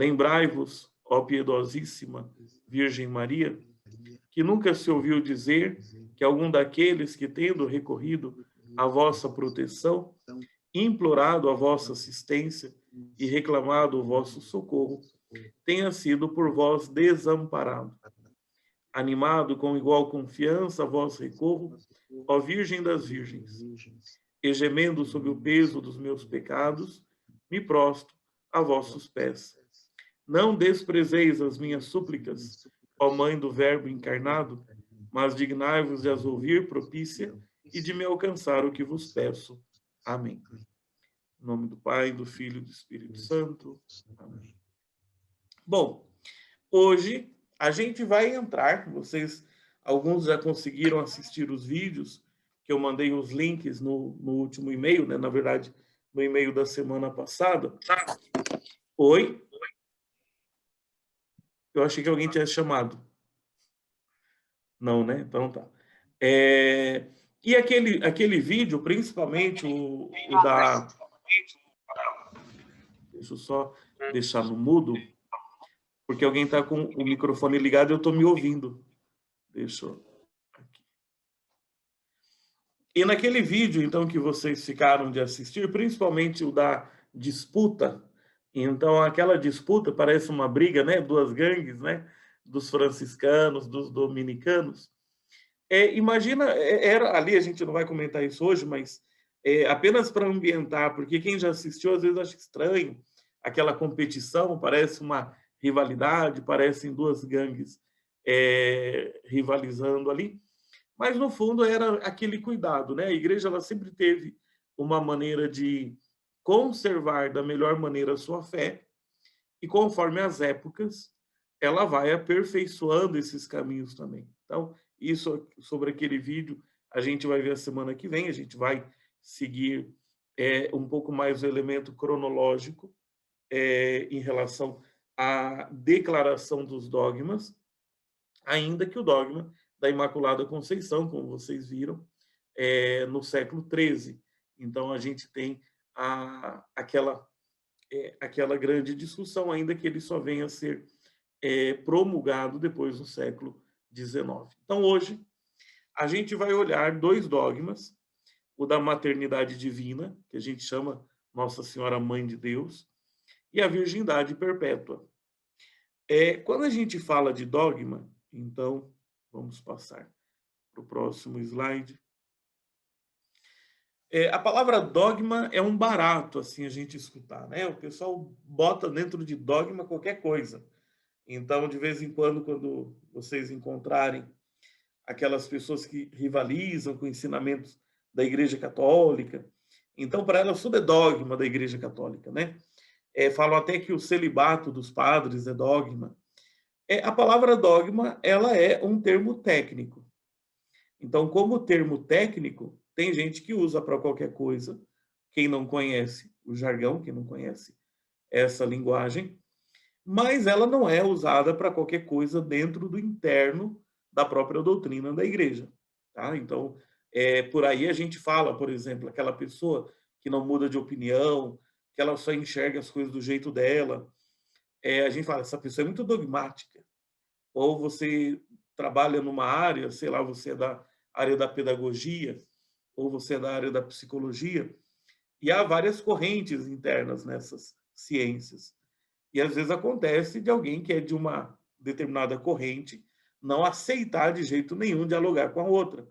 Lembrai-vos, ó piedosíssima Virgem Maria, que nunca se ouviu dizer que algum daqueles que, tendo recorrido à vossa proteção, implorado a vossa assistência e reclamado o vosso socorro, tenha sido por vós desamparado. Animado com igual confiança a vós recorro, ó Virgem das Virgens, e gemendo sob o peso dos meus pecados, me prostro a vossos pés. Não desprezeis as minhas súplicas, ó Mãe do Verbo encarnado, mas dignai-vos de as ouvir propícia e de me alcançar o que vos peço. Amém. Em nome do Pai, do Filho e do Espírito Santo. Amém. Bom, hoje a gente vai entrar, alguns já conseguiram assistir os vídeos, que eu mandei os links no último e-mail, né? Na verdade, no e-mail da semana passada. Oi? Eu achei que alguém tinha chamado. Não, né? Então tá. E aquele vídeo, principalmente o da... Deixa eu só deixar no mudo, porque alguém está com o microfone ligado e eu estou me ouvindo. Deixa eu... Aqui. E naquele vídeo, então, que vocês ficaram de assistir, principalmente o da disputa, então aquela disputa parece uma briga, né? Duas gangues, né? Dos franciscanos, dos dominicanos. Imagina, era ali, a gente não vai comentar isso hoje, mas apenas para ambientar, porque quem já assistiu às vezes acha estranho aquela competição, parece uma rivalidade, parecem duas gangues rivalizando ali, mas no fundo era aquele cuidado, né? A igreja ela sempre teve uma maneira de conservar da melhor maneira a sua fé, e conforme as épocas, ela vai aperfeiçoando esses caminhos também. Então, isso sobre aquele vídeo, a gente vai ver a semana que vem, a gente vai seguir um pouco mais o elemento cronológico em relação à declaração dos dogmas, ainda que o dogma da Imaculada Conceição, como vocês viram, no século XIII. Então, a gente tem aquela grande discussão, ainda que ele só venha a ser promulgado depois do século XIX. Então, hoje, a gente vai olhar dois dogmas, o da maternidade divina, que a gente chama Nossa Senhora Mãe de Deus, e a virgindade perpétua. Quando a gente fala de dogma, então, vamos passar para o próximo slide. A palavra dogma é um barato, assim, a gente escutar, né? O pessoal bota dentro de dogma qualquer coisa. Então, de vez em quando vocês encontrarem aquelas pessoas que rivalizam com ensinamentos da Igreja Católica, então, para elas, tudo é dogma da Igreja Católica, né? Falam até que o celibato dos padres é dogma. A palavra dogma, ela é um termo técnico. Então, como termo técnico, tem gente que usa para qualquer coisa. Quem não conhece o jargão, quem não conhece essa linguagem, mas ela não é usada para qualquer coisa dentro do interno da própria doutrina da igreja. Tá? Então, por aí a gente fala, por exemplo, aquela pessoa que não muda de opinião, que ela só enxerga as coisas do jeito dela. A gente fala, essa pessoa é muito dogmática. Ou você trabalha numa área, sei lá, você é da área da pedagogia, ou você é da área da psicologia, e há várias correntes internas nessas ciências. E às vezes acontece de alguém que é de uma determinada corrente não aceitar de jeito nenhum dialogar com a outra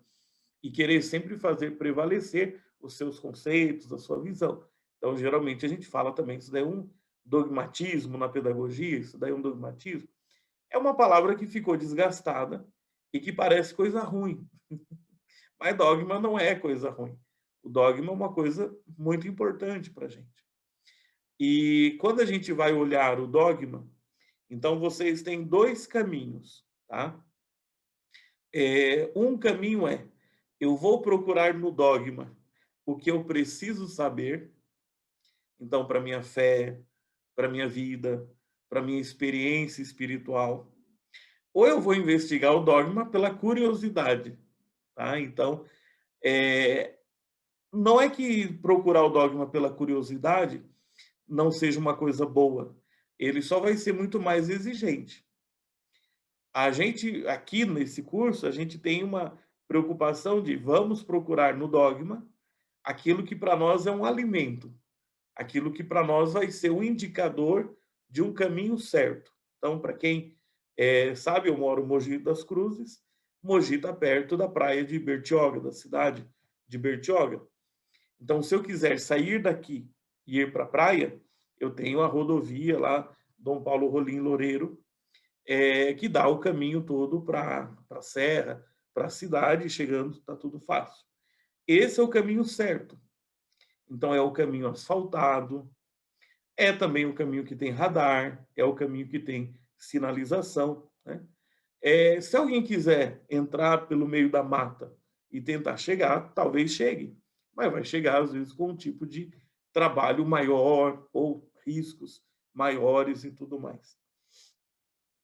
e querer sempre fazer prevalecer os seus conceitos, a sua visão. Então, geralmente, a gente fala também, isso daí é um dogmatismo na pedagogia, isso daí é um dogmatismo. É uma palavra que ficou desgastada e que parece coisa ruim. Mas dogma não é coisa ruim. O dogma é uma coisa muito importante para a gente. E quando a gente vai olhar o dogma, então vocês têm dois caminhos, tá? Um caminho eu vou procurar no dogma o que eu preciso saber, então para minha fé, para minha vida, para minha experiência espiritual. Ou eu vou investigar o dogma pela curiosidade, tá? Então, não é que procurar o dogma pela curiosidade não seja uma coisa boa. ele só vai ser muito mais exigente. A gente, aqui nesse curso, a gente tem uma preocupação de vamos procurar no dogma aquilo que para nós é um alimento, aquilo que para nós vai ser um indicador de um caminho certo. Então, para quem sabe, eu moro em Mogi das Cruzes. Mogi está perto da praia de Bertioga, da cidade de Bertioga. Então, se eu quiser sair daqui e ir para a praia, eu tenho a rodovia lá, Dom Paulo Rolim Loureiro, que dá o caminho todo para a serra, para a cidade, chegando está tudo fácil. Esse é o caminho certo. Então, é o caminho asfaltado, é também o caminho que tem radar, é o caminho que tem sinalização, né? Se alguém quiser entrar pelo meio da mata e tentar chegar, talvez chegue, mas vai chegar, às vezes, com um tipo de trabalho maior ou riscos maiores e tudo mais.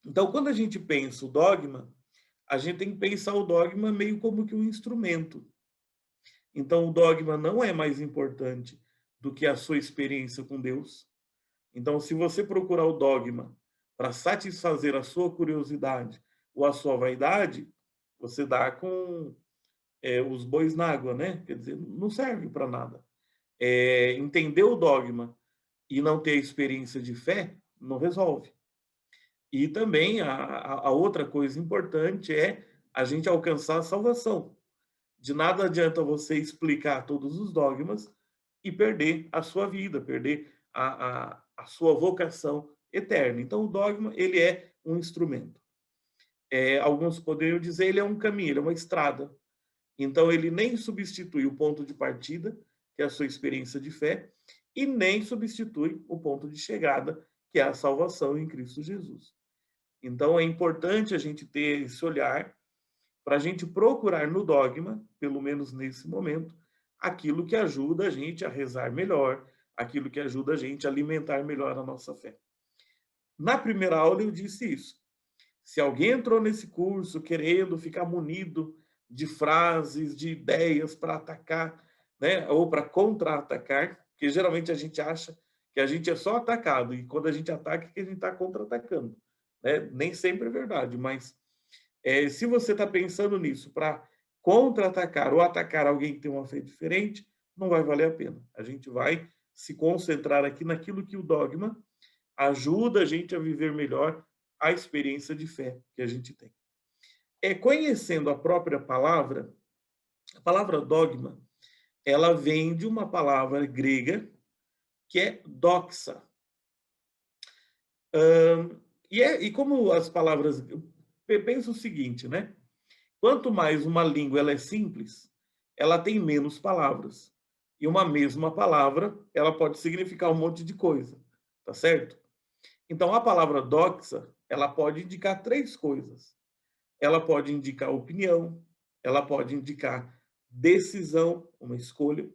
Então, quando a gente pensa o dogma, a gente tem que pensar o dogma meio como que um instrumento. Então, o dogma não é mais importante do que a sua experiência com Deus. Então, se você procurar o dogma para satisfazer a sua curiosidade ou a sua vaidade, você dá com os bois na água, né? Quer dizer, não serve para nada. Entender o dogma e não ter experiência de fé não resolve. E também a outra coisa importante é a gente alcançar a salvação. De nada adianta você explicar todos os dogmas e perder a sua vida, perder a sua vocação eterna. Então, o dogma, ele é um instrumento. Alguns poderiam dizer ele é um caminho, ele é uma estrada. Então, ele nem substitui o ponto de partida, que é a sua experiência de fé, e nem substitui o ponto de chegada, que é a salvação em Cristo Jesus. Então, é importante a gente ter esse olhar para a gente procurar no dogma, pelo menos nesse momento, aquilo que ajuda a gente a rezar melhor, aquilo que ajuda a gente a alimentar melhor a nossa fé. Na primeira aula eu disse isso. Se alguém entrou nesse curso querendo ficar munido de frases, de ideias para atacar, né, ou para contra-atacar, porque geralmente a gente acha que a gente é só atacado, e quando a gente ataca, é que a gente está contra-atacando. Né? Nem sempre é verdade, mas se você está pensando nisso para contra-atacar ou atacar alguém que tem uma fé diferente, não vai valer a pena. A gente vai se concentrar aqui naquilo que o dogma ajuda a gente a viver melhor a experiência de fé que a gente tem. Conhecendo a própria palavra, a palavra dogma, ela vem de uma palavra grega que é doxa. E como as palavras... Pensa o seguinte, né? Quanto mais uma língua ela é simples, ela tem menos palavras. E uma mesma palavra, ela pode significar um monte de coisa, tá certo? Então, a palavra doxa, ela pode indicar três coisas. Ela pode indicar opinião, ela pode indicar decisão, uma escolha,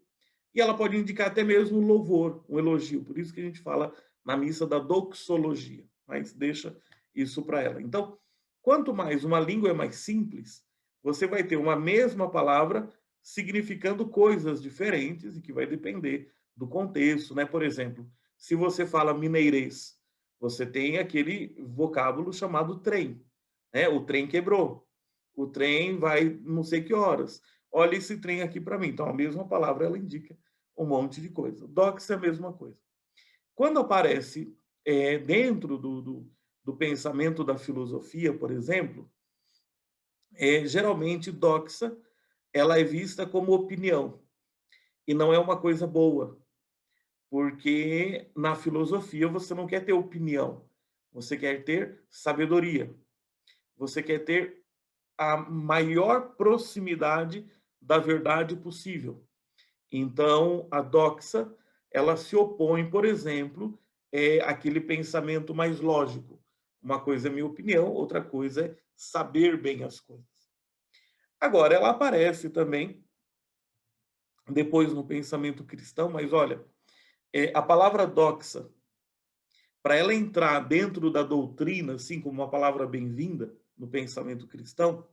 e ela pode indicar até mesmo louvor, um elogio. Por isso que a gente fala na missa da doxologia, mas deixa isso para ela. Então, quanto mais uma língua é mais simples, você vai ter uma mesma palavra significando coisas diferentes e que vai depender do contexto, né? Por exemplo, se você fala mineirês, você tem aquele vocábulo chamado trem, né? O trem quebrou, o trem vai não sei que horas. Olha esse trem aqui para mim. Então, a mesma palavra, ela indica um monte de coisa. Dox é a mesma coisa. Quando aparece dentro do pensamento da filosofia, por exemplo, geralmente doxa ela é vista como opinião e não é uma coisa boa, porque na filosofia você não quer ter opinião, você quer ter sabedoria, você quer ter a maior proximidade da verdade possível. Então, a doxa ela se opõe, por exemplo, àquele pensamento mais lógico. Uma coisa é minha opinião, outra coisa é saber bem as coisas. Agora, ela aparece também depois no pensamento cristão, mas olha, a palavra doxa, para ela entrar dentro da doutrina, assim como uma palavra bem-vinda no pensamento cristão,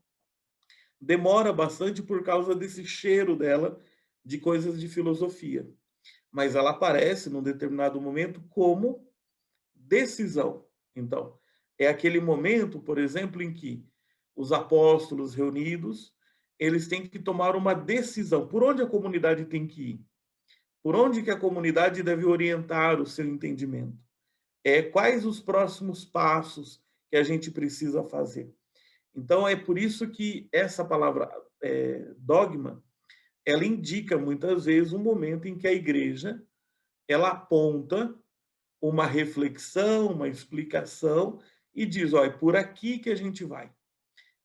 demora bastante por causa desse cheiro dela de coisas de filosofia. Mas ela aparece num determinado momento como decisão. Então, é aquele momento, por exemplo, em que os apóstolos reunidos, eles têm que tomar uma decisão. Por onde a comunidade tem que ir? Por onde que a comunidade deve orientar o seu entendimento? Quais os próximos passos que a gente precisa fazer? Então, é por isso que essa palavra dogma, ela indica muitas vezes um momento em que a igreja ela aponta uma reflexão, uma explicação e diz, olha, é por aqui que a gente vai.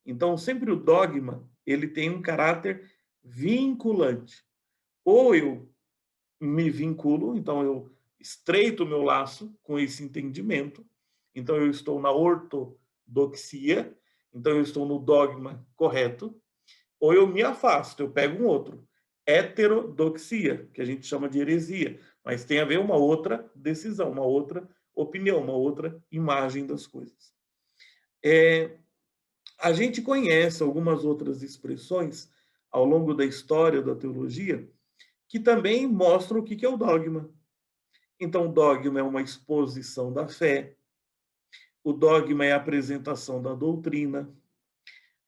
Então, sempre o dogma, ele tem um caráter vinculante. Ou eu me vinculo, então eu estreito o meu laço com esse entendimento, então eu estou na ortodoxia, então eu estou no dogma correto, ou eu me afasto, eu pego um outro. Heterodoxia, que a gente chama de heresia, mas tem a ver uma outra decisão, uma outra opinião, uma outra imagem das coisas. A gente conhece algumas outras expressões ao longo da história da teologia que também mostram o que é o dogma. Então, o dogma é uma exposição da fé, o dogma é a apresentação da doutrina,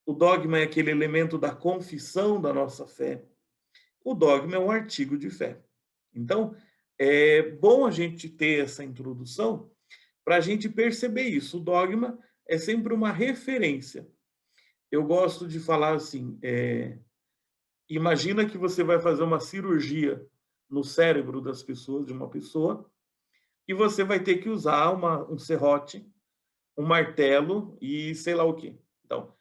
o dogma é aquele elemento da confissão da nossa fé, o dogma é um artigo de fé. Então, é bom a gente ter essa introdução para a gente perceber isso. O dogma é sempre uma referência. Eu gosto de falar assim, imagina que você vai fazer uma cirurgia no cérebro das pessoas, de uma pessoa, e você vai ter que usar um serrote, um martelo e sei lá o quê. Então,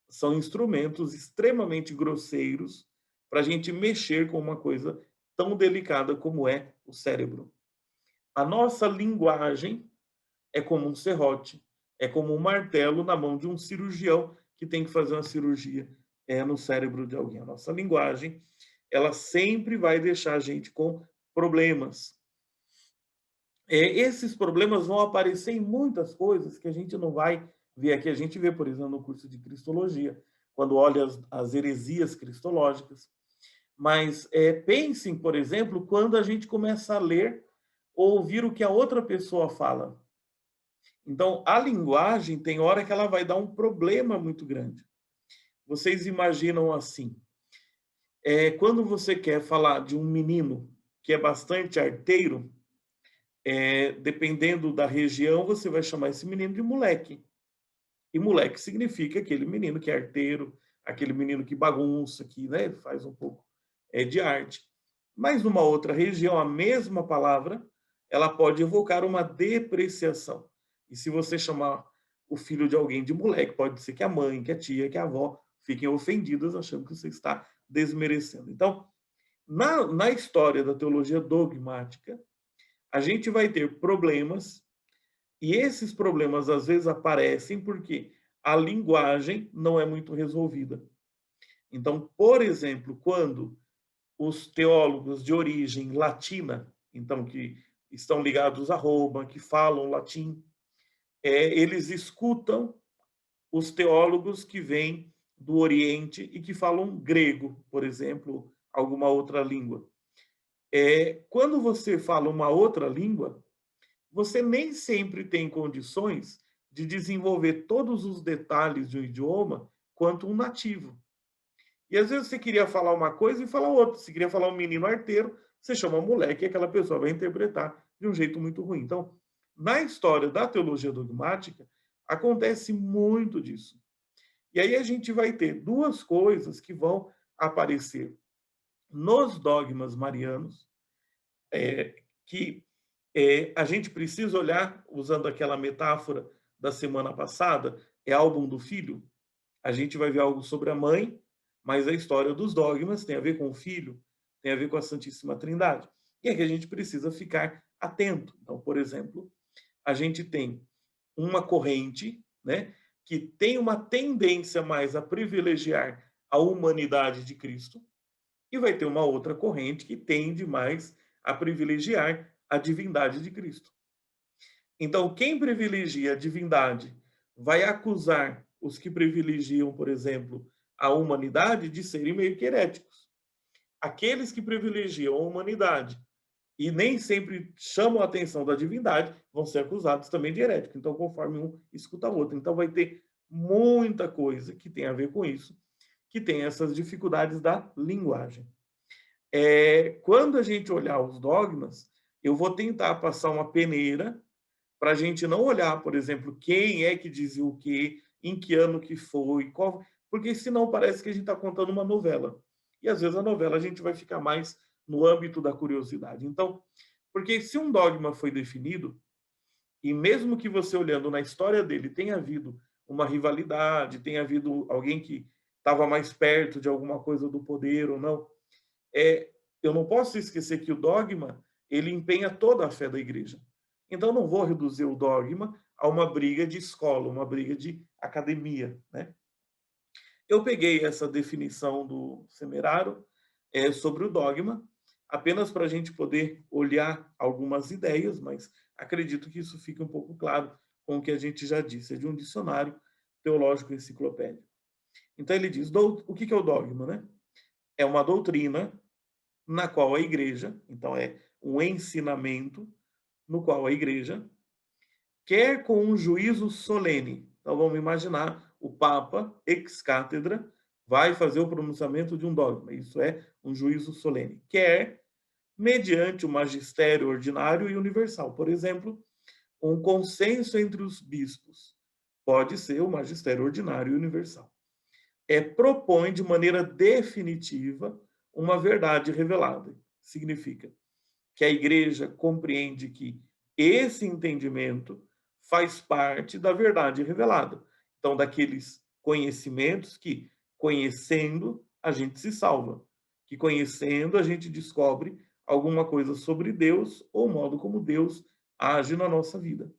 são instrumentos extremamente grosseiros para a gente mexer com uma coisa tão delicada como é o cérebro. A nossa linguagem é como um serrote, é como um martelo na mão de um cirurgião que tem que fazer uma cirurgia no cérebro de alguém. A nossa linguagem, ela sempre vai deixar a gente com problemas. Esses problemas vão aparecer em muitas coisas que a gente não vai ver aqui. A gente vê, por exemplo, no curso de Cristologia, quando olha as heresias cristológicas. Mas pensem, por exemplo, quando a gente começa a ler ou ouvir o que a outra pessoa fala. Então, a linguagem tem hora que ela vai dar um problema muito grande. Vocês imaginam assim, quando você quer falar de um menino que é bastante arteiro, dependendo da região, você vai chamar esse menino de moleque. E moleque significa aquele menino que é arteiro, aquele menino que bagunça, que faz um pouco de arte. Mas numa outra região, a mesma palavra, ela pode evocar uma depreciação. E se você chamar o filho de alguém de moleque, pode ser que a mãe, que a tia, que a avó fiquem ofendidas achando que você está desmerecendo. Então, na história da teologia dogmática, a gente vai ter problemas, e esses problemas às vezes aparecem porque a linguagem não é muito resolvida. Então, por exemplo, quando os teólogos de origem latina, então que estão ligados a Roma, que falam latim, eles escutam os teólogos que vêm do Oriente e que falam grego, por exemplo, alguma outra língua. Quando você fala uma outra língua, você nem sempre tem condições de desenvolver todos os detalhes de um idioma quanto um nativo. E às vezes você queria falar uma coisa e falar outra. Se queria falar um menino arteiro, você chama moleque e aquela pessoa vai interpretar de um jeito muito ruim. Então, na história da teologia dogmática, acontece muito disso. E aí a gente vai ter duas coisas que vão aparecer nos dogmas marianos, que a gente precisa olhar, usando aquela metáfora da semana passada, álbum do filho. A gente vai ver algo sobre a mãe, mas a história dos dogmas tem a ver com o filho, tem a ver com a Santíssima Trindade. E é que a gente precisa ficar atento. Então, por exemplo, a gente tem uma corrente, que tem uma tendência mais a privilegiar a humanidade de Cristo, e vai ter uma outra corrente que tende mais a privilegiar a divindade de Cristo. Então, quem privilegia a divindade vai acusar os que privilegiam, por exemplo, a humanidade de serem meio que heréticos. Aqueles que privilegiam a humanidade e nem sempre chamam a atenção da divindade, vão ser acusados também de herético. Então, conforme um escuta o outro. Então, vai ter muita coisa que tem a ver com isso, que tem essas dificuldades da linguagem. Quando a gente olhar os dogmas, eu vou tentar passar uma peneira para a gente não olhar, por exemplo, quem é que dizia o quê, em que ano que foi, qual, porque senão parece que a gente está contando uma novela. E às vezes a novela a gente vai ficar mais no âmbito da curiosidade. Então, porque se um dogma foi definido, e mesmo que você olhando na história dele tenha havido uma rivalidade, tenha havido alguém que estava mais perto de alguma coisa do poder ou não, eu não posso esquecer que o dogma ele empenha toda a fé da igreja. Então não vou reduzir o dogma a uma briga de escola, uma briga de academia, né? Eu peguei essa definição do Semeraro sobre o dogma, apenas para a gente poder olhar algumas ideias, mas acredito que isso fique um pouco claro com o que a gente já disse. É de um dicionário teológico enciclopédico. Então ele diz, o que é o dogma, né? É uma doutrina na qual a igreja, então é um ensinamento no qual a igreja quer com um juízo solene. Então vamos imaginar o Papa ex cátedra vai fazer o pronunciamento de um dogma. Isso é um juízo solene. Quer mediante o magistério ordinário e universal. Por exemplo, um consenso entre os bispos. Pode ser o magistério ordinário e universal. Propõe de maneira definitiva uma verdade revelada. Significa que a igreja compreende que esse entendimento faz parte da verdade revelada. Então, daqueles conhecimentos que, conhecendo, a gente se salva. Que conhecendo, a gente descobre alguma coisa sobre Deus ou o modo como Deus age na nossa vida.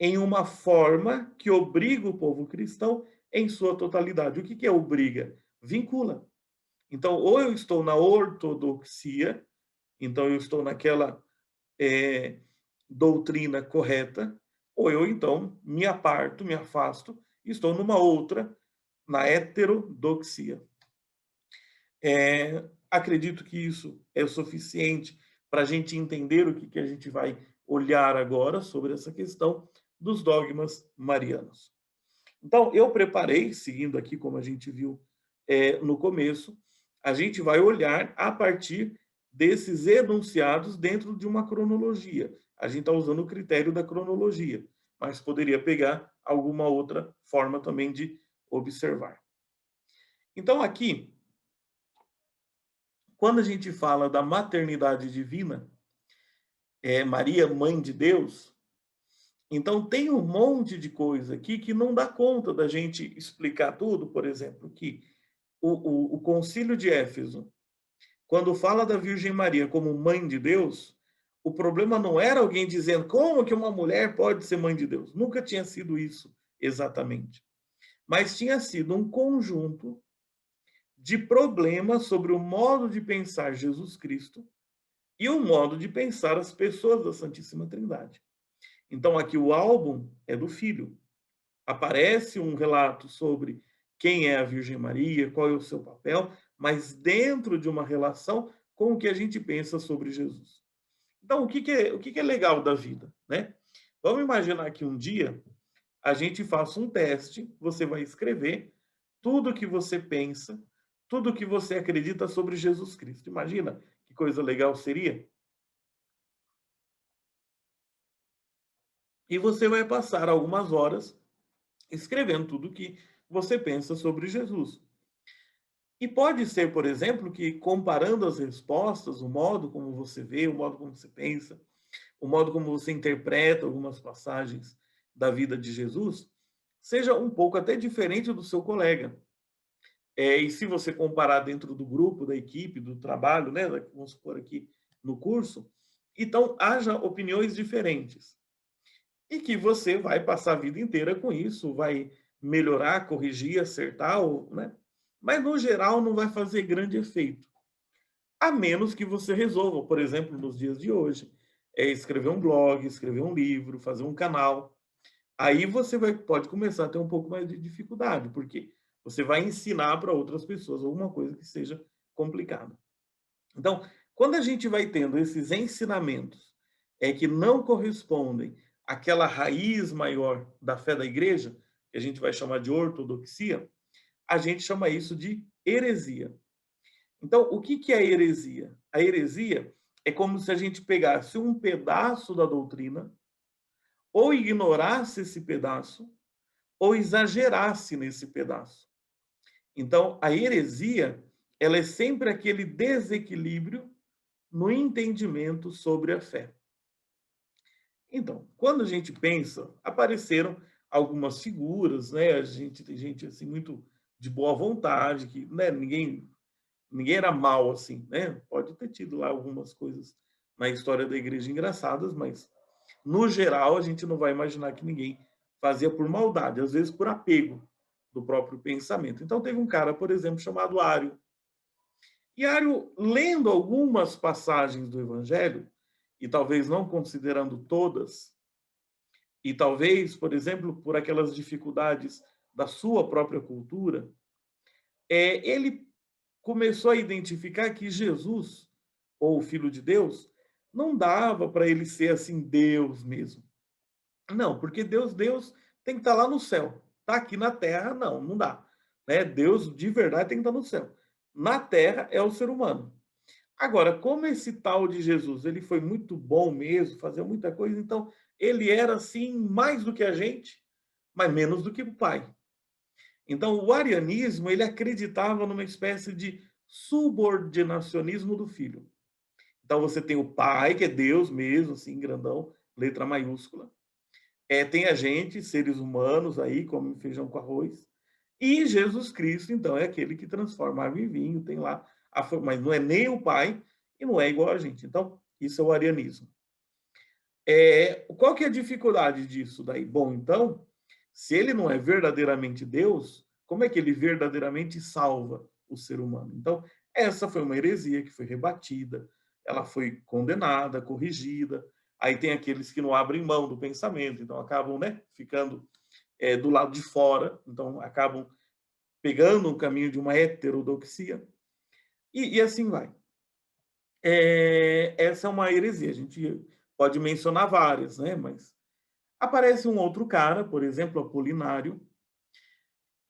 Em uma forma que obriga o povo cristão em sua totalidade. O que é obriga? Vincula. Então, ou eu estou na ortodoxia, então eu estou naquela doutrina correta, ou eu então me aparto, me afasto, e estou numa outra, na heterodoxia. Acredito que isso é o suficiente para a gente entender o que a gente vai olhar agora sobre essa questão dos dogmas marianos. Então, eu preparei, seguindo aqui como a gente viu no começo, a gente vai olhar a partir desses enunciados dentro de uma cronologia. A gente está usando o critério da cronologia, mas poderia pegar alguma outra forma também de observar. Então, aqui, quando a gente fala da maternidade divina, Maria, mãe de Deus, então tem um monte de coisa aqui que não dá conta da gente explicar tudo. Por exemplo, que o Concílio de Éfeso, quando fala da Virgem Maria como mãe de Deus, o problema não era alguém dizendo como que uma mulher pode ser mãe de Deus. Nunca tinha sido isso exatamente. Mas tinha sido um conjunto de problemas sobre o modo de pensar Jesus Cristo e o modo de pensar as pessoas da Santíssima Trindade. Então aqui o álbum é do Filho. Aparece um relato sobre quem é a Virgem Maria, qual é o seu papel, mas dentro de uma relação com o que a gente pensa sobre Jesus. Então, o que é legal da vida, né? Vamos imaginar que um dia a gente faça um teste, você vai escrever tudo o que você pensa, tudo o que você acredita sobre Jesus Cristo. Imagina que coisa legal seria? E você vai passar algumas horas escrevendo tudo o que você pensa sobre Jesus. E pode ser, por exemplo, que comparando as respostas, o modo como você vê, o modo como você pensa, o modo como você interpreta algumas passagens da vida de Jesus, seja um pouco até diferente do seu colega. E se você comparar dentro do grupo, da equipe, do trabalho, né, vamos supor aqui no curso, então haja opiniões diferentes. E que você vai passar a vida inteira com isso, vai melhorar, corrigir, acertar, né? Mas no geral não vai fazer grande efeito. A menos que você resolva, por exemplo, nos dias de hoje, escrever um blog, escrever um livro, fazer um canal. Aí você pode começar a ter um pouco mais de dificuldade, porque você vai ensinar para outras pessoas alguma coisa que seja complicada. Então, Quando a gente vai tendo esses ensinamentos que não correspondem àquela raiz maior da fé da igreja, que a gente vai chamar de ortodoxia, a gente chama isso de heresia. Então, o que que é a heresia? A heresia é como se a gente pegasse um pedaço da doutrina, ou ignorasse esse pedaço, ou exagerasse nesse pedaço. Então, a heresia, ela é sempre aquele desequilíbrio no entendimento sobre a fé. Então, quando a gente pensa, apareceram algumas figuras, né? A gente tem gente assim muito de boa vontade, que, né, ninguém era mal assim, né? Pode ter tido lá algumas coisas na história da igreja engraçadas, mas no geral a gente não vai imaginar que ninguém fazia por maldade, às vezes por apego do próprio pensamento. Então teve um cara, por exemplo, chamado Ário. E Ário, lendo algumas passagens do Evangelho, e talvez não considerando todas, e talvez, por exemplo, por aquelas dificuldades da sua própria cultura, ele começou a identificar que Jesus, ou o Filho de Deus, não dava para ele ser assim Deus mesmo. Não, porque Deus tem que estar lá no céu. Tá aqui na terra, não dá. Né? Deus de verdade tem que estar no céu. Na terra é o ser humano. Agora, como esse tal de Jesus, ele foi muito bom mesmo, fazia muita coisa, então ele era assim mais do que a gente, mas menos do que o Pai. Então, o arianismo, ele acreditava numa espécie de subordinacionismo do filho. Então, você tem o pai, que é Deus mesmo, assim, grandão, letra maiúscula. Tem a gente, seres humanos aí, como feijão com arroz. E Jesus Cristo, então, é aquele que transforma água em vinho, tem lá, mas não é nem o pai e não é igual a gente. Então, isso é o arianismo. Qual que é a dificuldade disso daí? Bom, então, se ele não é verdadeiramente Deus, como é que ele verdadeiramente salva o ser humano? Então, essa foi uma heresia que foi rebatida, ela foi condenada, corrigida. Aí tem aqueles que não abrem mão do pensamento, então acabam, né, ficando do lado de fora, então acabam pegando o caminho de uma heterodoxia, e assim vai. Essa é uma heresia, a gente pode mencionar várias, né, mas aparece um outro cara, por exemplo, Apolinário,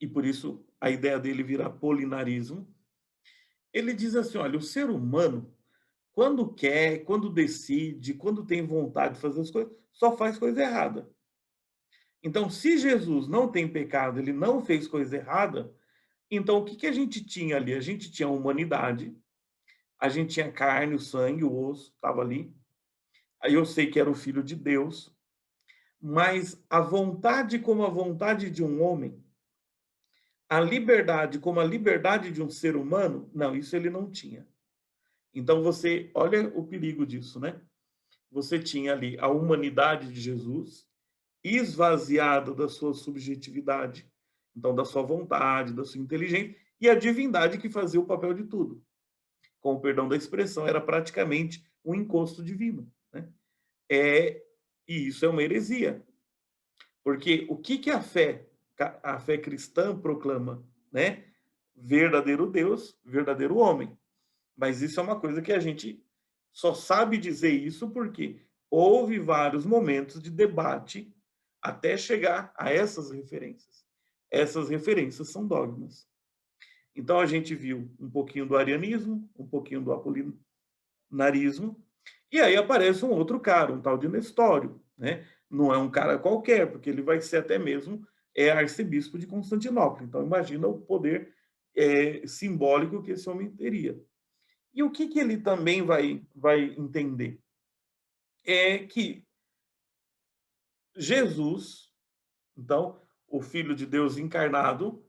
e por isso a ideia dele vira apolinarismo. Ele diz assim: olha, o ser humano, quando quer, quando decide, quando tem vontade de fazer as coisas, só faz coisa errada. Então, se Jesus não tem pecado, ele não fez coisa errada, então o que, que a gente tinha ali? A gente tinha a humanidade, a gente tinha a carne, o sangue, o osso, estava ali. Aí eu sei que era o Filho de Deus, mas a vontade como a vontade de um homem, a liberdade como a liberdade de um ser humano, não, isso ele não tinha. Então você olha o perigo disso, né? Você tinha ali a humanidade de Jesus esvaziada da sua subjetividade, então da sua vontade, da sua inteligência, e a divindade que fazia o papel de tudo. Com o perdão da expressão, era praticamente um encosto divino, né? E isso é uma heresia, porque o que a fé cristã proclama, né? Verdadeiro Deus, verdadeiro homem. Mas isso é uma coisa que a gente só sabe dizer isso porque houve vários momentos de debate até chegar a essas referências. Essas referências são dogmas. Então a gente viu um pouquinho do arianismo, um pouquinho do apolinarismo, e aí aparece um outro cara, um tal de Nestório, né? Não é um cara qualquer, porque ele vai ser até mesmo arcebispo de Constantinopla. Então imagina o poder simbólico que esse homem teria. E o que, que ele também vai entender? É que Jesus, então, o Filho de Deus encarnado,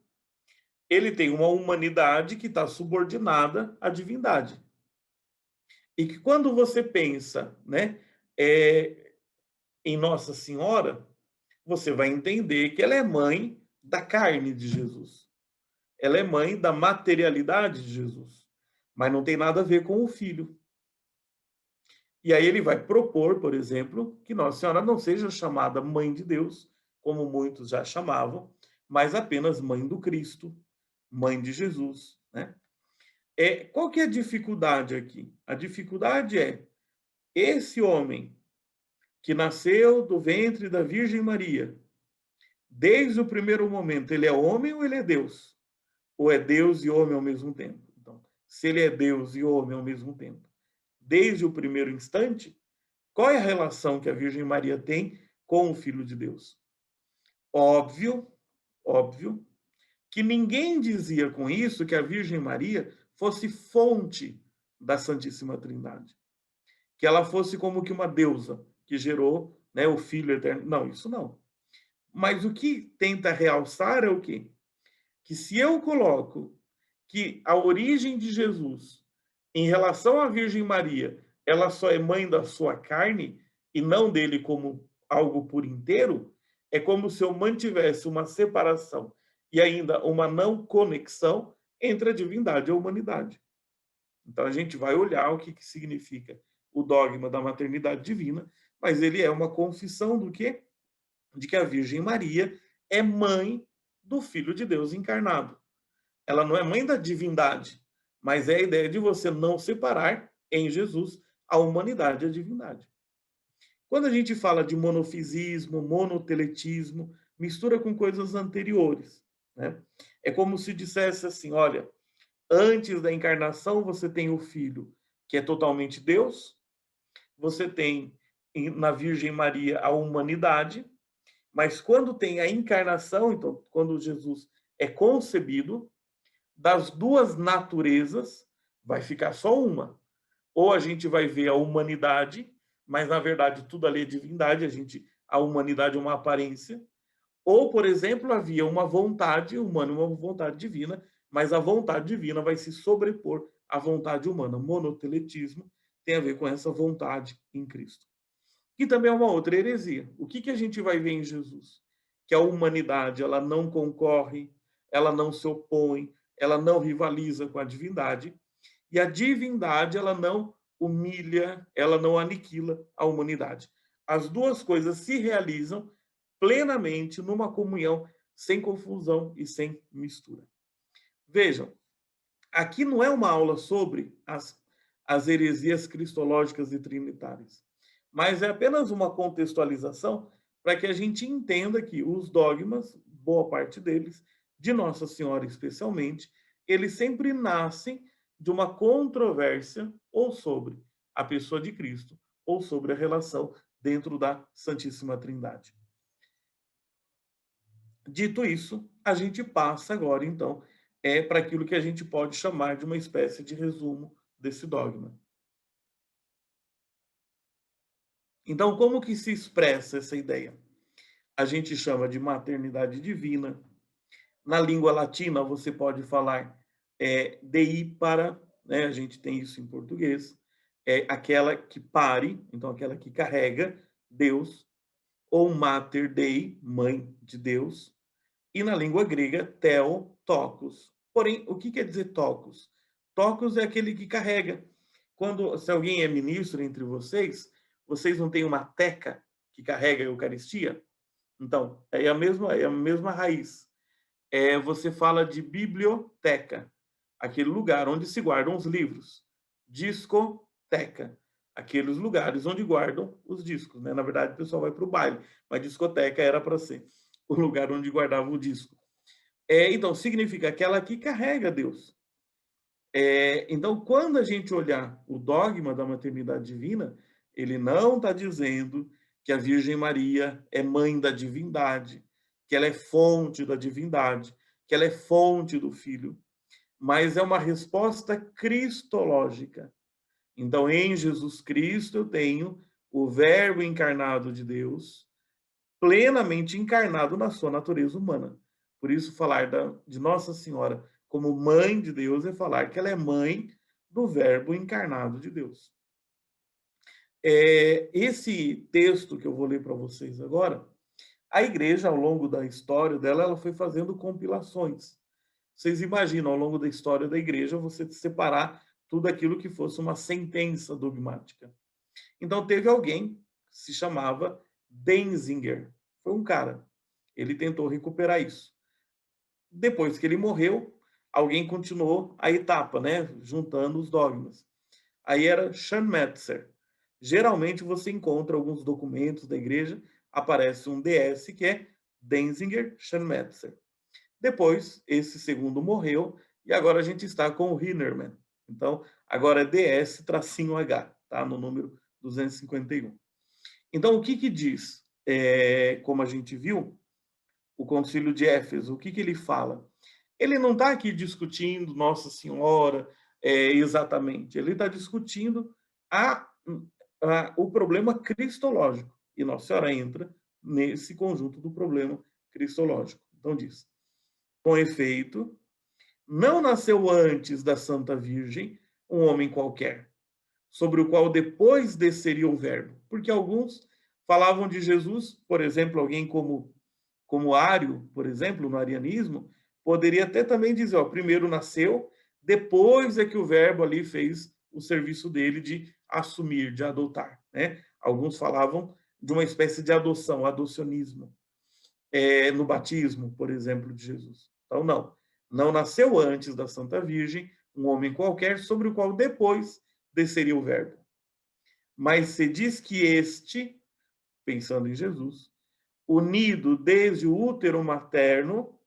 ele tem uma humanidade que está subordinada à divindade. E que quando você pensa, né, em Nossa Senhora, você vai entender que ela é mãe da carne de Jesus. Ela é mãe da materialidade de Jesus. Mas não tem nada a ver com o Filho. E aí ele vai propor, por exemplo, que Nossa Senhora não seja chamada Mãe de Deus, como muitos já chamavam, mas apenas Mãe do Cristo, Mãe de Jesus, né? Qual que é a dificuldade aqui? A dificuldade é esse homem que nasceu do ventre da Virgem Maria, desde o primeiro momento, ele é homem ou ele é Deus? Ou é Deus e homem ao mesmo tempo? Então, se ele é Deus e homem ao mesmo tempo, desde o primeiro instante, qual é a relação que a Virgem Maria tem com o Filho de Deus? Óbvio, óbvio, que ninguém dizia com isso que a Virgem Maria fosse fonte da Santíssima Trindade, que ela fosse como que uma deusa que gerou, né, o Filho eterno. Não, isso não. Mas o que tenta realçar é o quê? Que se eu coloco que a origem de Jesus, em relação à Virgem Maria, ela só é mãe da sua carne e não dele como algo por inteiro, é como se eu mantivesse uma separação e ainda uma não conexão entre a divindade e a humanidade. Então a gente vai olhar o que, que significa o dogma da maternidade divina, mas ele é uma confissão do quê? De que a Virgem Maria é mãe do Filho de Deus encarnado. Ela não é mãe da divindade, mas é a ideia de você não separar em Jesus a humanidade e a divindade. Quando a gente fala de monofisismo, monoteletismo, mistura com coisas anteriores. Né? É como se dissesse assim: olha, antes da encarnação você tem o Filho, que é totalmente Deus, você tem na Virgem Maria a humanidade, mas quando tem a encarnação, então, quando Jesus é concebido, das duas naturezas vai ficar só uma. Ou a gente vai ver a humanidade, mas na verdade tudo ali é divindade, a humanidade é uma aparência. Ou, por exemplo, havia uma vontade humana e uma vontade divina, mas a vontade divina vai se sobrepor à vontade humana. Monoteletismo tem a ver com essa vontade em Cristo. E também é uma outra heresia. O que, que a gente vai ver em Jesus? Que a humanidade ela não concorre, ela não se opõe, ela não rivaliza com a divindade, e a divindade ela não humilha, ela não aniquila a humanidade. As duas coisas se realizam plenamente numa comunhão sem confusão e sem mistura. Vejam, aqui não é uma aula sobre as heresias cristológicas e trinitárias, mas é apenas uma contextualização para que a gente entenda que os dogmas, boa parte deles, de Nossa Senhora especialmente, eles sempre nascem de uma controvérsia ou sobre a pessoa de Cristo ou sobre a relação dentro da Santíssima Trindade. Dito isso, a gente passa agora, então, para aquilo que a gente pode chamar de uma espécie de resumo desse dogma. Então, como que se expressa essa ideia? A gente chama de maternidade divina. Na língua latina, você pode falar Dei para, né? A gente tem isso em português, é aquela que pare, então aquela que carrega Deus, ou Mater Dei, mãe de Deus, e na língua grega, Theotokos. Porém, o que quer dizer tokos? Tokos é aquele que carrega. Se alguém é ministro entre vocês, vocês não têm uma teca que carrega a Eucaristia? Então, é a mesma raiz. Você fala de biblioteca, aquele lugar onde se guardam os livros. Discoteca, aqueles lugares onde guardam os discos. Né? Na verdade, o pessoal vai para o baile, mas discoteca era para ser o lugar onde guardava o disco. Então, significa aquela que carrega Deus. Então, quando a gente olhar o dogma da maternidade divina, ele não está dizendo que a Virgem Maria é mãe da divindade, que ela é fonte da divindade, que ela é fonte do Filho, mas é uma resposta cristológica. Então, em Jesus Cristo, eu tenho o Verbo encarnado de Deus, plenamente encarnado na sua natureza humana. Por isso, falar de Nossa Senhora como mãe de Deus é falar que ela é mãe do Verbo encarnado de Deus. Esse texto que eu vou ler para vocês agora, a igreja, ao longo da história dela, ela foi fazendo compilações. Vocês imaginam, ao longo da história da igreja, você separar tudo aquilo que fosse uma sentença dogmática. Então, teve alguém que se chamava Denzinger. Foi um cara. Ele tentou recuperar isso. Depois que ele morreu, alguém continuou a etapa, né? Juntando os dogmas. Aí era Shanmetzer. Geralmente você encontra alguns documentos da igreja, aparece um DS que é Denzinger Shanmetzer. Depois, esse segundo morreu e agora a gente está com o Hinerman. Então, agora é DS-H, tá? No número 251. Então, o que que diz? Como a gente viu, o Concílio de Éfeso, o que que ele fala? Ele não está aqui discutindo Nossa Senhora exatamente, ele está discutindo a, o problema cristológico. E Nossa Senhora entra nesse conjunto do problema cristológico. Então diz, com efeito, não nasceu antes da Santa Virgem um homem qualquer, sobre o qual depois desceria o Verbo. Porque alguns falavam de Jesus, por exemplo, alguém como Ário, por exemplo, no arianismo, poderia até também dizer, ó, primeiro nasceu, depois é que o Verbo ali fez o serviço dele de assumir, de adotar, né? Alguns falavam de uma espécie de adoção, adocionismo, no batismo, por exemplo, de Jesus. Então, não nasceu antes da Santa Virgem um homem qualquer sobre o qual depois desceria o Verbo. Mas se diz que este, pensando em Jesus, unido desde o útero materno,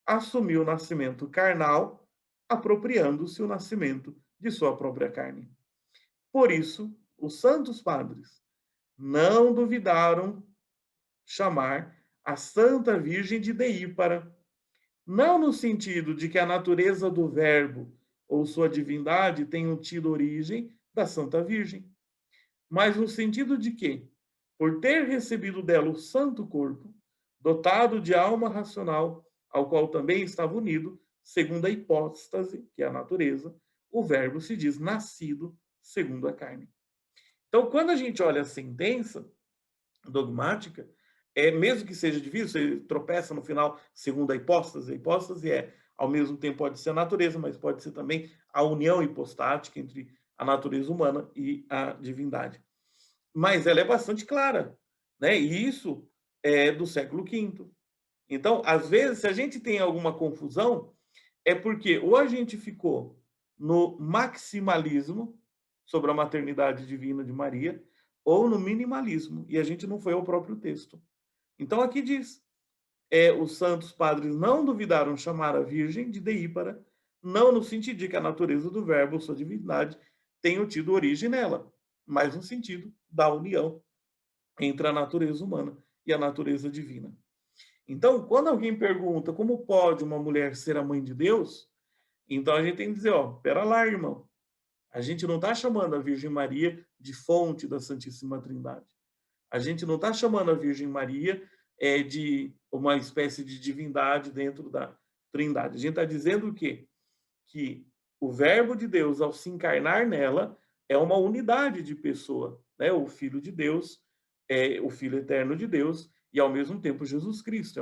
assumiu o nascimento carnal, apropriando-se o nascimento de sua própria carne. Por isso, os santos padres não duvidaram chamar a Santa Virgem de Deípara, não no sentido de que a natureza do Verbo ou sua divindade tenham tido origem da Santa Virgem, mas no sentido de que, por ter recebido dela o santo corpo, dotado de alma racional, ao qual também estava unido, segundo a hipóstase, que é a natureza, o Verbo se diz nascido segundo a carne. Então, quando a gente olha a sentença dogmática, mesmo que seja difícil, você tropeça no final segundo a hipóstase ao mesmo tempo pode ser a natureza, mas pode ser também a união hipostática entre a natureza humana e a divindade. Mas ela é bastante clara, né? E isso é do século V. Então, às vezes, se a gente tem alguma confusão, é porque ou a gente ficou no maximalismo sobre a maternidade divina de Maria, ou no minimalismo, e a gente não foi ao próprio texto. Então, aqui diz, os santos padres não duvidaram chamar a Virgem de Deípara, não no sentido de que a natureza do Verbo, sua divindade, tenha tido origem nela, mas no sentido da união entre a natureza humana e a natureza divina. Então, quando alguém pergunta como pode uma mulher ser a mãe de Deus, então a gente tem que dizer, ó, pera lá, irmão. A gente não está chamando a Virgem Maria de fonte da Santíssima Trindade. A gente não está chamando a Virgem Maria de uma espécie de divindade dentro da Trindade. A gente está dizendo o quê? Que o Verbo de Deus, ao se encarnar nela, é uma unidade de pessoa, né? O Filho de Deus é o Filho eterno de Deus e, ao mesmo tempo, Jesus Cristo.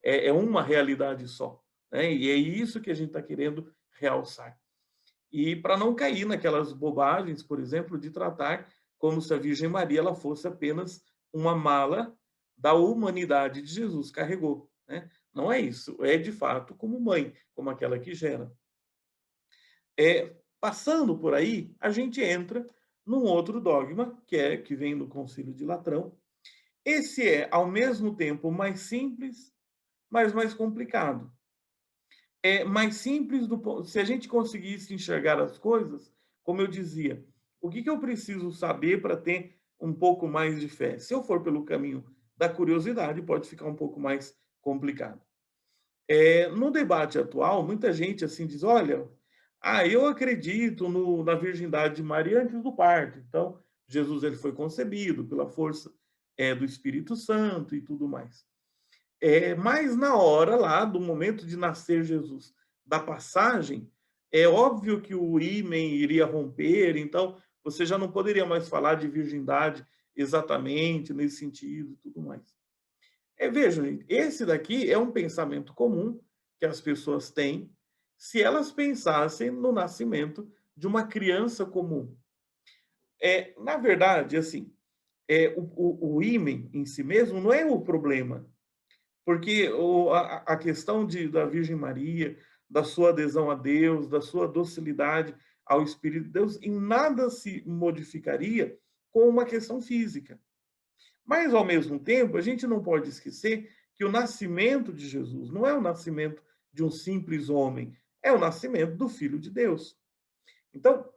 É uma realidade só, né? E é isso que a gente está querendo realçar. E para não cair naquelas bobagens, por exemplo, de tratar como se a Virgem Maria ela fosse apenas uma mala da humanidade de Jesus carregou, né? Não é isso, é de fato como mãe, como aquela que gera. Passando por aí, a gente entra num outro dogma, que vem do Concílio de Latrão. Esse é, ao mesmo tempo, mais simples, mas mais complicado. É mais simples, se a gente conseguisse enxergar as coisas, como eu dizia, o que eu preciso saber para ter um pouco mais de fé? Se eu for pelo caminho da curiosidade, pode ficar um pouco mais complicado. No debate atual, muita gente assim diz, olha, eu acredito na virgindade de Maria antes do parto. Então, Jesus ele foi concebido pela força do Espírito Santo e tudo mais. Mas na hora lá, do momento de nascer Jesus, da passagem, é óbvio que o ímen iria romper, então você já não poderia mais falar de virgindade exatamente nesse sentido e tudo mais. Vejam, esse daqui é um pensamento comum que as pessoas têm se elas pensassem no nascimento de uma criança comum. Na verdade, assim, o ímen em si mesmo não é o problema, porque a questão da Virgem Maria da sua adesão a Deus, da sua docilidade ao Espírito de Deus, em nada se modificaria com uma questão física. Mas, ao mesmo tempo, a gente não pode esquecer que o nascimento de Jesus não é o nascimento de um simples homem, é o nascimento do Filho de Deus. Então,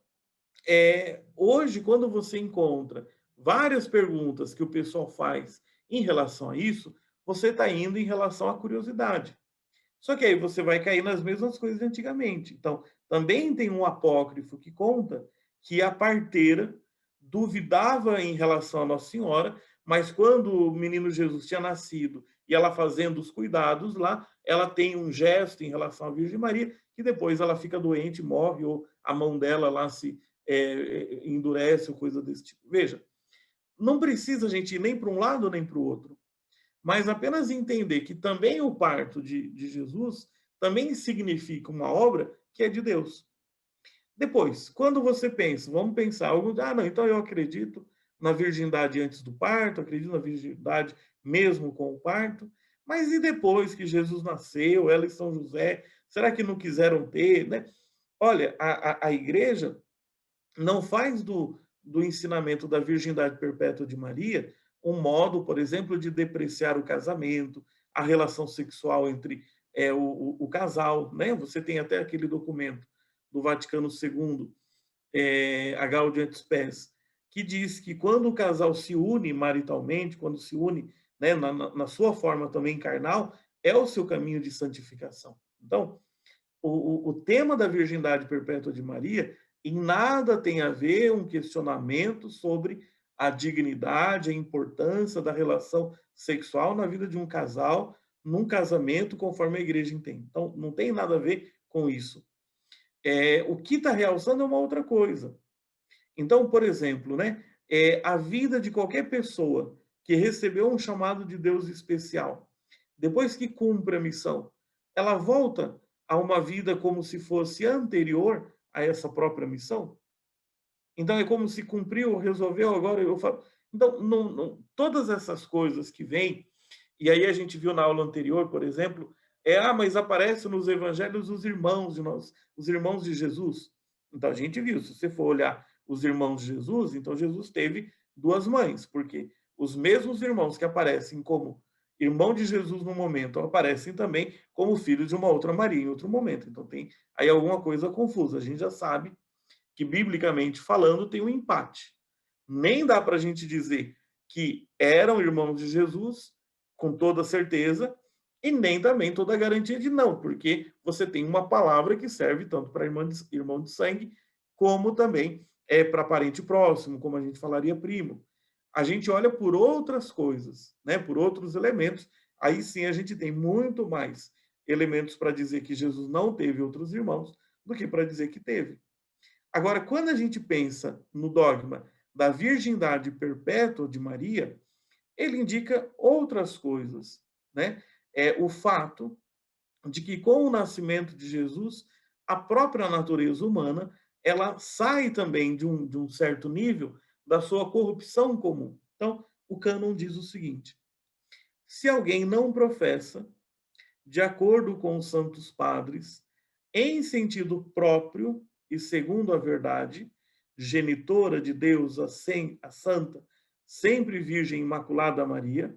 hoje, quando você encontra várias perguntas que o pessoal faz em relação a isso, você está indo em relação à curiosidade. Só que aí você vai cair nas mesmas coisas de antigamente. Então, também tem um apócrifo que conta que a parteira duvidava em relação a Nossa Senhora, mas quando o menino Jesus tinha nascido e ela fazendo os cuidados lá, ela tem um gesto em relação à Virgem Maria, que depois ela fica doente, morre, ou a mão dela lá se endurece, ou coisa desse tipo. Veja, não precisa a gente ir nem para um lado nem para o outro, mas apenas entender que também o parto de Jesus também significa uma obra que é de Deus. Depois, quando você pensa, vamos pensar algo, não, então eu acredito na virgindade antes do parto, acredito na virgindade mesmo com o parto, mas e depois que Jesus nasceu, ela e São José, será que não quiseram ter, né? Olha, a igreja não faz do ensinamento da virgindade perpétua de Maria um modo, por exemplo, de depreciar o casamento, a relação sexual entre o casal, né? Você tem até aquele documento do Vaticano II, a Gaudium et Spes, que diz que quando o casal se une maritalmente, quando se une, né, na sua forma também carnal, é o seu caminho de santificação. Então, o tema da virgindade perpétua de Maria em nada tem a ver um questionamento sobre a dignidade, a importância da relação sexual na vida de um casal, num casamento, conforme a igreja entende. Então, não tem nada a ver com isso. O que está realçando é uma outra coisa. Então, por exemplo, né, a vida de qualquer pessoa que recebeu um chamado de Deus especial, depois que cumpre a missão, ela volta a uma vida como se fosse anterior a essa própria missão? Então, é como se cumpriu, resolveu, agora eu falo. Então, todas essas coisas que vêm, e aí a gente viu na aula anterior, por exemplo, mas aparece nos evangelhos os irmãos de nós, os irmãos de Jesus. Então, a gente viu, se você for olhar os irmãos de Jesus, então Jesus teve duas mães, porque os mesmos irmãos que aparecem como irmão de Jesus no momento, aparecem também como filho de uma outra Maria em outro momento. Então, tem aí alguma coisa confusa. A gente já sabe que, biblicamente falando, tem um empate. Nem dá para a gente dizer que eram irmãos de Jesus, com toda certeza, e nem também toda a garantia de não, porque você tem uma palavra que serve tanto para irmão de sangue, como também para parente próximo, como a gente falaria primo. A gente olha por outras coisas, né, por outros elementos, aí sim a gente tem muito mais elementos para dizer que Jesus não teve outros irmãos do que para dizer que teve. Agora, quando a gente pensa no dogma da virgindade perpétua de Maria, ele indica outras coisas, né? O fato de que com o nascimento de Jesus, a própria natureza humana, ela sai também de um certo nível da sua corrupção comum. Então, o cânon diz o seguinte: se alguém não professa, de acordo com os santos padres, em sentido próprio e segundo a verdade, genitora de Deus, a Santa, sempre Virgem Imaculada Maria,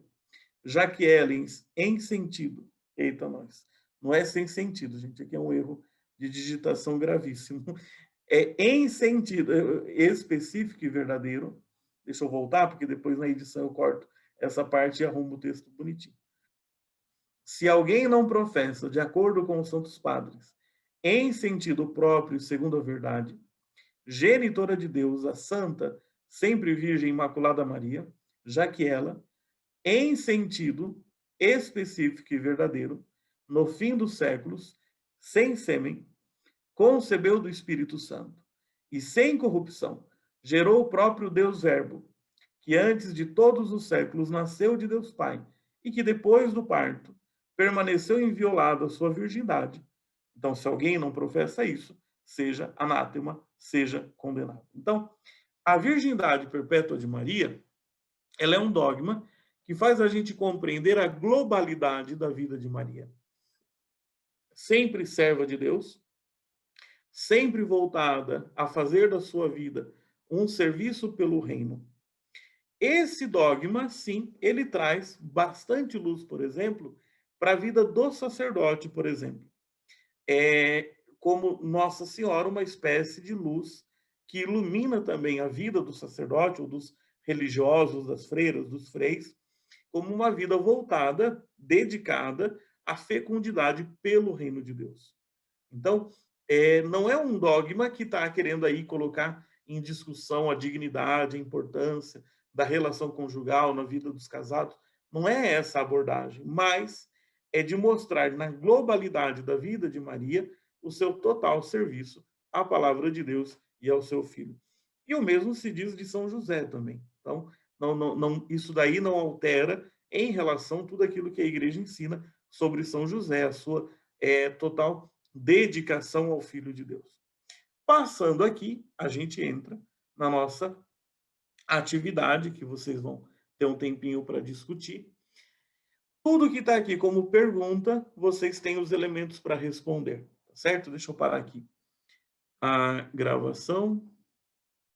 já que ela, em sentido, eita nós, não é sem sentido, gente, aqui é um erro de digitação gravíssimo, é em sentido específico e verdadeiro. Deixa eu voltar, porque depois na edição eu corto essa parte e arrumo o texto bonitinho. Se alguém não professa, de acordo com os santos padres, em sentido próprio, segundo a verdade, genitora de Deus, a Santa, sempre Virgem Imaculada Maria, já que ela, em sentido específico e verdadeiro, no fim dos séculos, sem sêmen, concebeu do Espírito Santo e sem corrupção, gerou o próprio Deus Verbo, que antes de todos os séculos nasceu de Deus Pai e que depois do parto permaneceu inviolada a sua virgindade. Então, se alguém não professa isso, seja anátema, seja condenado. Então, a virgindade perpétua de Maria, ela é um dogma que faz a gente compreender a globalidade da vida de Maria. sempre serva de Deus, sempre voltada a fazer da sua vida um serviço pelo reino. Esse dogma, sim, ele traz bastante luz, por exemplo, para a vida do sacerdote, por exemplo. É como Nossa Senhora, uma espécie de luz que ilumina também a vida do sacerdote ou dos religiosos, das freiras, dos freis, como uma vida voltada, dedicada à fecundidade pelo reino de Deus. Então, não é um dogma que está querendo aí colocar em discussão a dignidade, a importância da relação conjugal na vida dos casados. Não é essa a abordagem, mas é de mostrar na globalidade da vida de Maria o seu total serviço à palavra de Deus e ao seu filho. E o mesmo se diz de São José também. Então, isso daí não altera em relação a tudo aquilo que a igreja ensina sobre São José, a sua total dedicação ao Filho de Deus. Passando aqui, a gente entra na nossa atividade, que vocês vão ter um tempinho para discutir. Tudo que está aqui como pergunta, vocês têm os elementos para responder, tá certo? Deixa eu parar aqui a gravação.